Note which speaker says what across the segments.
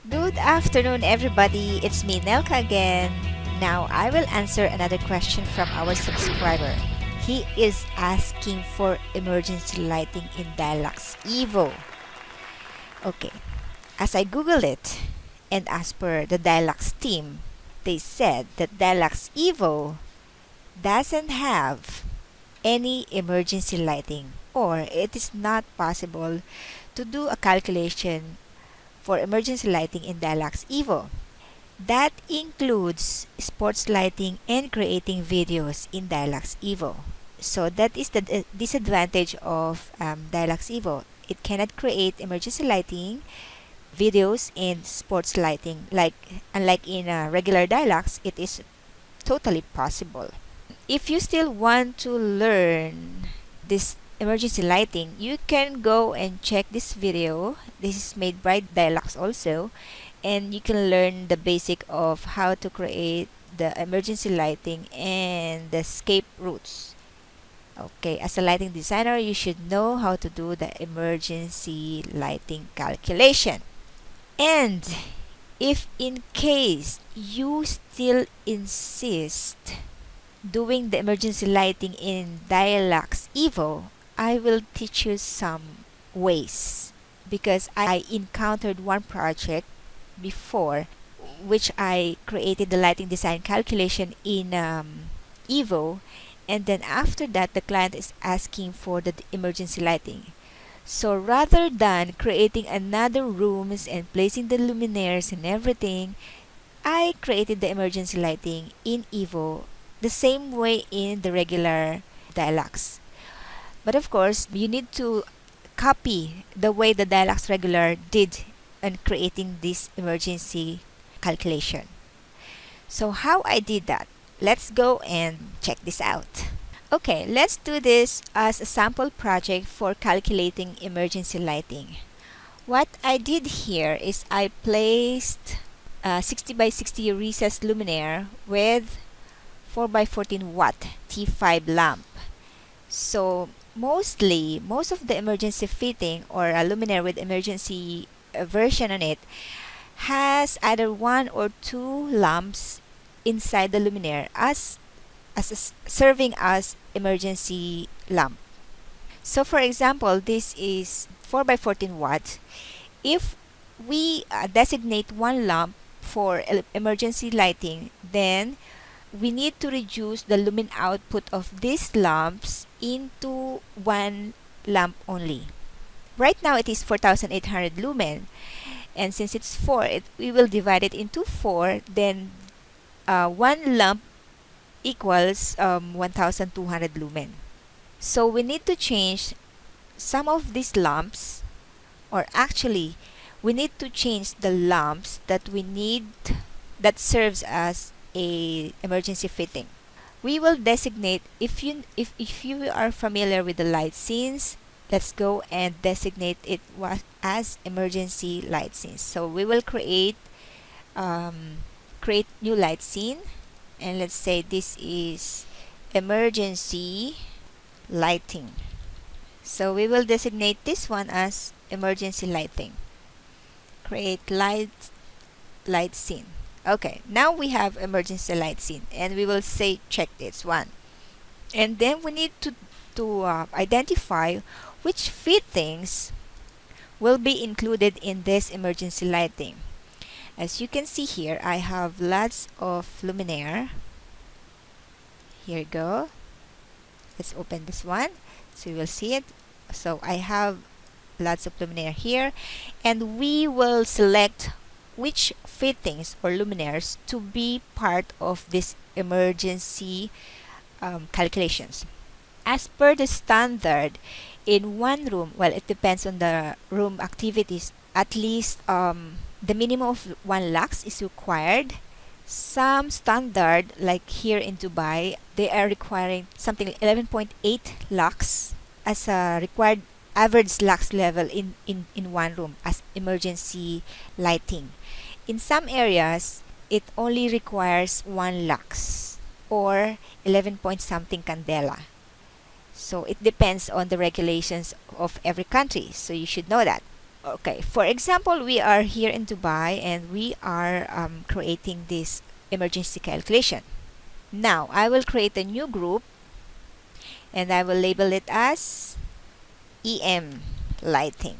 Speaker 1: Good afternoon, everybody. It's me, Nelka, again. Now, I will answer another question from our subscriber. He is asking for emergency lighting in DiaLux Evo. Okay, as I Google it, and as per the DiaLux team, they said that DiaLux Evo doesn't have any emergency lighting, or it is not possible to do a calculation for emergency lighting in DiaLux Evo. That includes sports lighting and creating videos in DiaLux Evo. So that is the disadvantage of DiaLux Evo. It cannot create emergency lighting, videos, and sports lighting. Unlike in a regular DiaLux, it is totally possible. If you still want to learn this emergency lighting, you can go and check this video. This is made by DiaLux also, and you can learn the basic of how to create the emergency lighting and the escape routes. Okay, as a lighting designer, you should know how to do the emergency lighting calculation. And if in case you still insist doing the emergency lighting in DiaLux Evo, I will teach you some ways, because I encountered one project before which I created the lighting design calculation in Evo, and then after that the client is asking for the emergency lighting. So rather than creating another rooms and placing the luminaires and everything, I created the emergency lighting in Evo the same way in the regular DiaLux. But of course, you need to copy the way the DiaLux regular did in creating this emergency calculation. So how I did that? Let's go and check this out. Okay, let's do this as a sample project for calculating emergency lighting. What I did here is I placed a 60 by 60 recessed luminaire with 4 by 14 watt T5 lamp. So most of the emergency fitting or a luminaire with emergency version on it has either one or two lamps inside the luminaire serving as emergency lamp. So for example, this is 4 by 14 watts. If we designate one lamp for emergency lighting, then we need to reduce the lumen output of these lamps into one lamp only. Right now it is 4800 lumen, and since it's 4, we will divide it into 4, then one lamp equals 1200 lumen. So we need to change some of these lamps, or actually we need to change the lamps that we need that serves as a emergency fitting. We will designate, if you are familiar with the light scenes, let's go and designate it as emergency light scenes. So we will create new light scene, and let's say this is emergency lighting. So we will designate this one as emergency lighting. Create light scene. Okay, now we have emergency light scene, and we will say check this one. And then we need to identify which fittings will be included in this emergency lighting. As you can see here, I have lots of luminaire. Here you go. Let's open this one so you will see it. So I have lots of luminaire here, and we will select which fittings or luminaires to be part of this emergency calculations. As per the standard, in one room, well, it depends on the room activities, at least the minimum of 1 lux is required. Some standard, like here in Dubai, they are requiring something like 11.8 lux as a required average lux level in one room as emergency lighting. In some areas, it only requires 1 lux or 11 point something candela. So it depends on the regulations of every country, so you should know that. Okay, for example, we are here in Dubai and we are creating this emergency calculation. Now, I will create a new group and I will label it as EM lighting.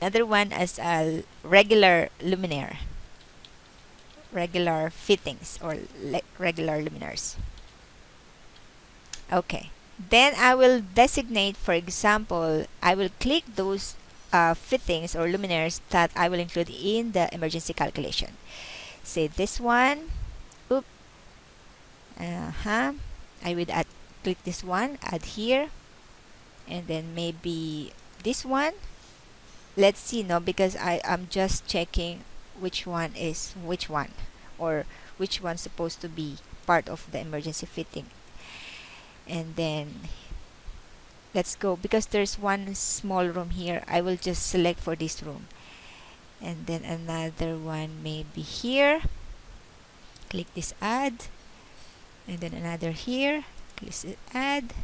Speaker 1: Another one as a regular luminaire, regular fittings or regular luminaires. Okay. Then I will designate, for example, I will click those fittings or luminaires that I will include in the emergency calculation. Say this one. Oop. I would click this one, add here, and then maybe this one. Let's see, no, because I am just checking which one is which one, or which one's supposed to be part of the emergency fitting. And then let's go, because there's one small room here. I will just select for this room, and then another one maybe here. Click this add, and then another here. Click this add,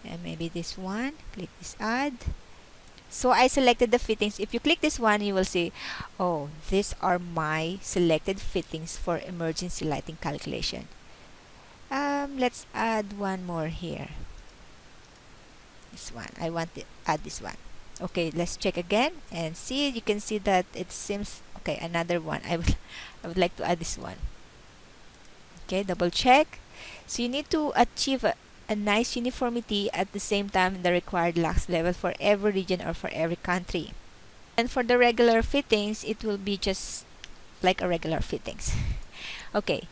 Speaker 1: and maybe this one. Click this add. So I selected the fittings. If you click this one, you will see, oh, these are my selected fittings for emergency lighting calculation. Let's add one more here. This one. I want to add this one. Okay, let's check again and see. You can see that it seems okay. Another one. I would like to add this one. Okay, double check. So you need to achieve a nice uniformity at the same time in the required lux level for every region or for every country. And for the regular fittings, it will be just like a regular fittings. Okay,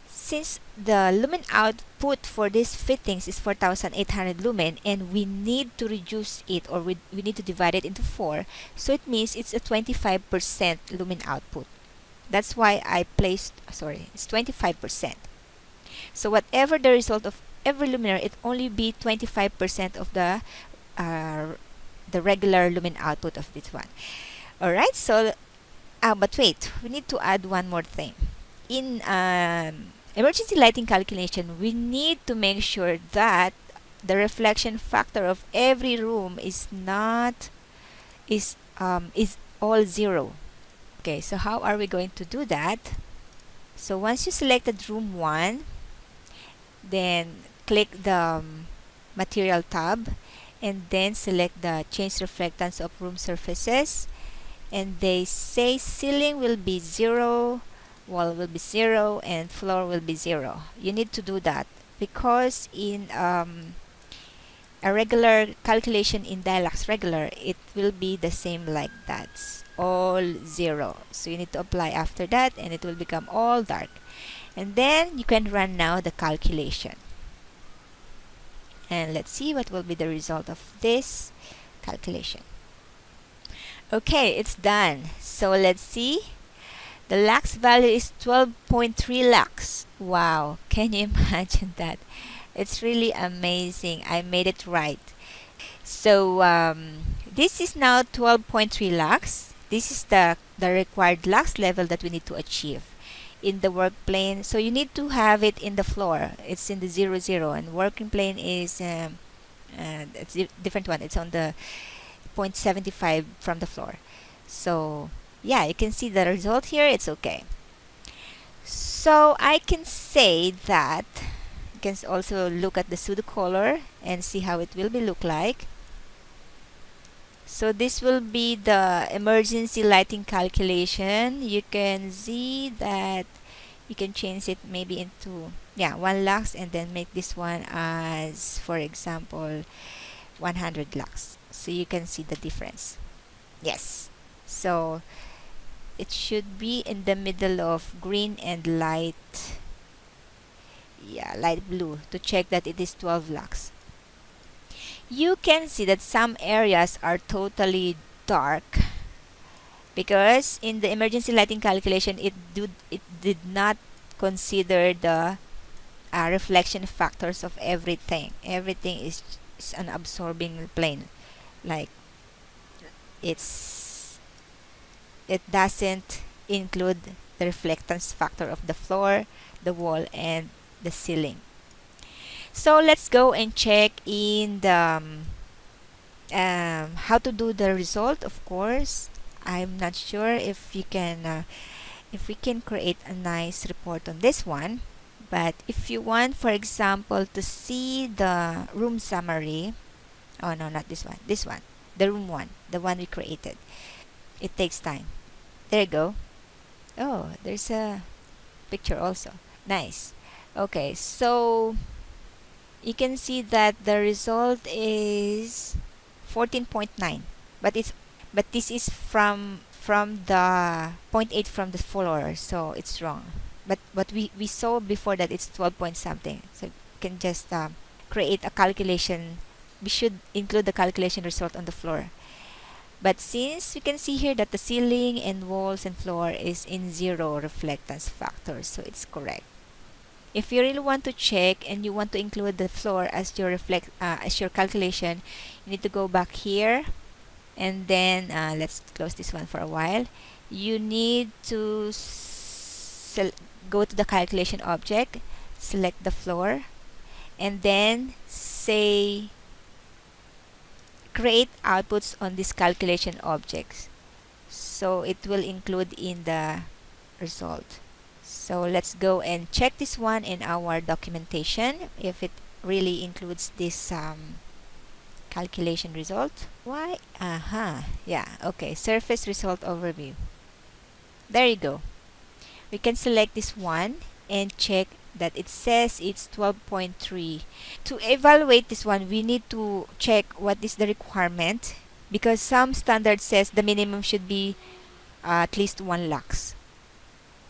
Speaker 1: since the lumen output for these fittings is 4800 lumen and we need to reduce it, or we need to divide it into 4, so it means it's a 25% lumen output. That's why I placed, sorry, it's 25%. So whatever the result of every luminaire, it only be 25% of the regular lumen output of this one. Alright, so but wait, we need to add one more thing. In emergency lighting calculation, we need to make sure that the reflection factor of every room is all 0. Okay, so how are we going to do that? So once you selected room 1, then click the material tab and then select the change reflectance of room surfaces, and they say ceiling will be 0, wall will be 0, and floor will be 0. You need to do that because in a regular calculation in DiaLux regular, it will be the same like that, all 0. So you need to apply after that and it will become all dark, and then you can run now the calculation. And let's see what will be the result of this calculation. Okay, it's done. So let's see. The lux value is 12.3 lux. Wow, can you imagine that? It's really amazing. I made it right. So this is now 12.3 lux. This is the required lux level that we need to achieve in the work plane. So you need to have it in the floor. It's in the 0, 0, and working plane is it's a different one. It's on the 0.75 from the floor. So yeah, you can see the result here. It's okay. So I can say that you can also look at the pseudo color and see how it will be look like. So this will be the emergency lighting calculation. You can see that you can change it maybe into 1 lux and then make this one as, for example, 100 lux. So you can see the difference. Yes. So it should be in the middle of green and light blue to check that it is 12 lux. You can see that some areas are totally dark because in the emergency lighting calculation it did not consider the reflection factors of everything. Everything is an absorbing plane, like it doesn't include the reflectance factor of the floor, the wall, and the ceiling. So let's go and check in the How to do the result, of course, I'm not sure if you can if we can create a nice report on this one. But if you want, for example, to see the room summary, oh no, not this one, the room one, the one we created, it takes time. There you go. Oh, there's a picture also. Nice. Okay, so you can see that the result is 14.9, but this is from the point 0.8 from the floor, so it's wrong. But what we saw before that it's 12 point something, so you can just create a calculation. We should include the calculation result on the floor. But since we can see here that the ceiling and walls and floor is in zero reflectance factor, so it's correct. If you really want to check and you want to include the floor as your as your calculation, you need to go back here, and then let's close this one for a while. You need to go to the calculation object, select the floor, and then say create outputs on this calculation objects, so it will include in the result. So let's go and check this one in our documentation if it really includes this calculation result. Why? Yeah, okay. Surface result overview. There you go. We can select this one and check that it says it's 12.3. To evaluate this one, we need to check what is the requirement, because some standard says the minimum should be at least 1 lux.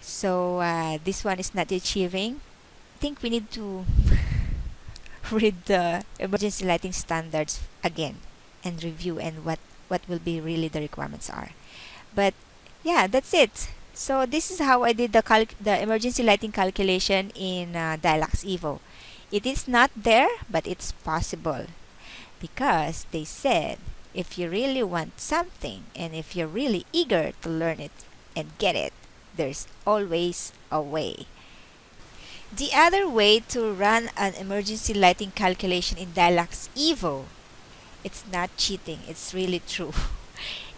Speaker 1: So this one is not achieving. I think we need to read the emergency lighting standards again and review and what will be really the requirements are. But yeah, that's it. So this is how I did the emergency lighting calculation in DiaLux Evo. It is not there, but it's possible, because they said if you really want something and if you're really eager to learn it and get it, there's always a way. The other way to run an emergency lighting calculation in DiaLux Evo, it's not cheating, it's really true,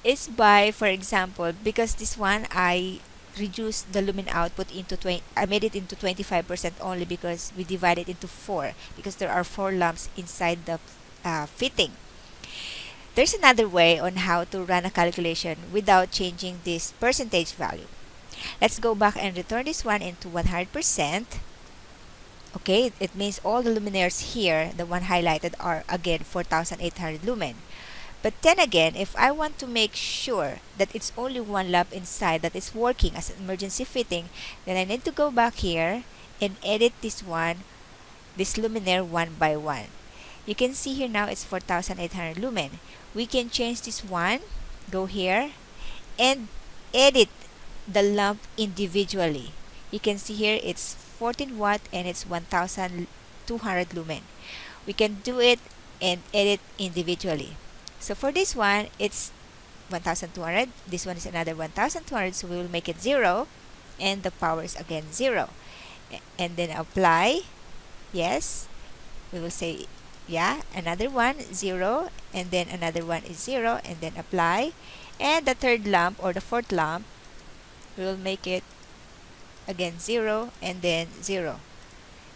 Speaker 1: is by, for example, because this one I reduced the lumen output into I made it into 25% only, because we divided it into 4 because there are 4 lamps inside the fitting. There's another way on how to run a calculation without changing this percentage value. Let's go back and return this one into 100%. Okay, it means all the luminaires here, the one highlighted, are again 4800 lumen. But then again, if I want to make sure that it's only one lamp inside that is working as an emergency fitting, then I need to go back here and edit this one, this luminaire, one by one. You can see here now it's 4800 lumen. We can change this one, go here, and edit the lamp individually. You can see here it's 14 watt and it's 1200 lumen. We can do it and edit individually. So for this one, it's 1200. This one is another 1200, so we will make it 0, and the power is again 0. And then apply. Yes. We will say, yeah, another one, 0, and then another one is 0, and then apply. And the third lamp or the fourth lamp, we will make it again 0, and then 0,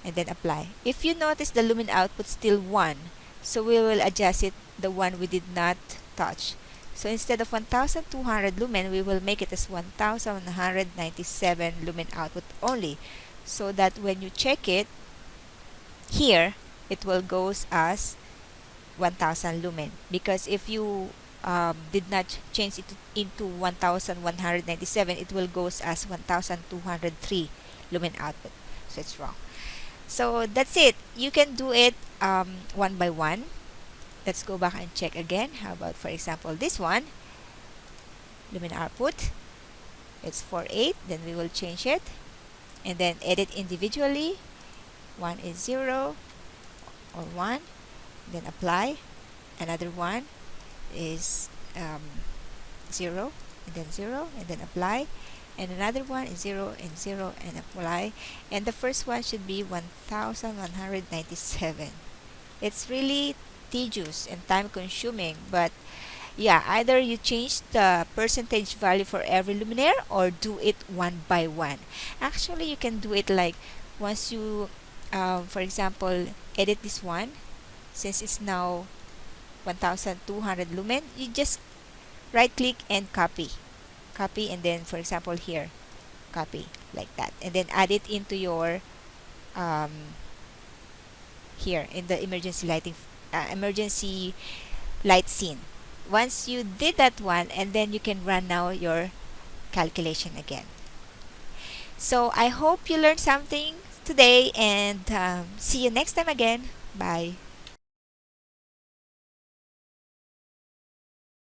Speaker 1: and then apply. If you notice the lumen output still 1, so we will adjust it, the one we did not touch. So instead of 1200 lumen, we will make it as 1197 lumen output only, so that when you check it here, it will goes as 1000 lumen. Because if you did not change it into 1197, it will goes as 1203 lumen output. So it's wrong. So that's it. You can do it one by one. Let's go back and check again. How about, for example, this one, lumen output, it's 48. Then we will change it and then edit individually. One is 0 or 1, then apply. Another one is 0, and then 0, and then apply. And another one is 0 and 0, and apply. And the first one should be 1197. It's really tedious and time consuming. But yeah, either you change the percentage value for every luminaire or do it one by one. Actually, you can do it like once you, for example, edit this one, since it's now 1200 lumen, you just right click and copy. Copy, and then, for example, here, copy like that. And then add it into your, here in the emergency lighting, emergency light scene. Once you did that one, and then you can run now your calculation again. So I hope you learned something today, and see you next time again. Bye.